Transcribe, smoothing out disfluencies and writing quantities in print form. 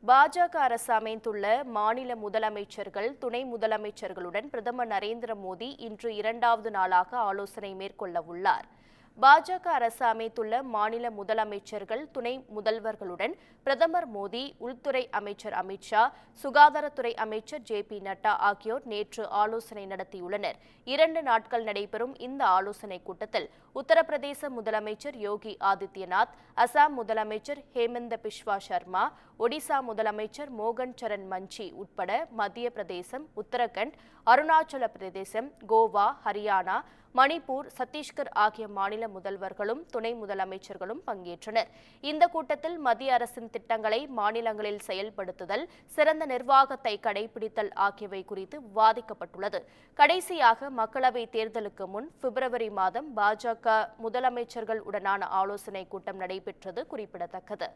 பாஜக அரசு அமைந்துள்ள மாநில முதலமைச்சர்கள், துணை முதலமைச்சர்களுடன் பிரதமர் நரேந்திர மோடி இன்று இரண்டாவது நாளாக ஆலோசனை மேற்கொள்ள உள்ளார். பாஜக அரசு அமைத்துள்ள மாநில முதலமைச்சர்கள், துணை முதல்வர்களுடன் பிரதமர் மோடி, உள்துறை அமைச்சர் அமித் ஷா, சுகாதாரத்துறை அமைச்சர் ஜே.பி. நட்டா ஆகியோர் நேற்று ஆலோசனை நடத்தியுள்ளனர். 2 நாட்கள் நடைபெறும் இந்த ஆலோசனைக் கூட்டத்தில் உத்தரப்பிரதேச முதலமைச்சர் யோகி ஆதித்யநாத், அசாம் முதலமைச்சர் ஹேமந்த பிஸ்வா சர்மா, ஒடிசா முதலமைச்சர் மோகன் சரண் மஞ்சி உட்பட மத்திய பிரதேசம், உத்தரகண்ட், அருணாச்சல பிரதேசம், கோவா, ஹரியானா, மணிப்பூர், சத்தீஸ்கர் ஆகிய மாநில முதல்வர்களும் துணை முதலமைச்சர்களும் பங்கேற்றனர். இந்த கூட்டத்தில் மத்திய அரசின் திட்டங்களை மாநிலங்களில் செயல்படுத்துதல், சிறந்த நிர்வாகத்தை கடைபிடித்தல் ஆகியவை குறித்து விவாதிக்கப்பட்டுள்ளது. கடைசியாக மக்களவைத் தேர்தலுக்கு முன் பிப்ரவரி மாதம் பாஜக முதலமைச்சர்கள் உடனான ஆலோசனைக் கூட்டம் நடைபெற்றது குறிப்பிடத்தக்கது.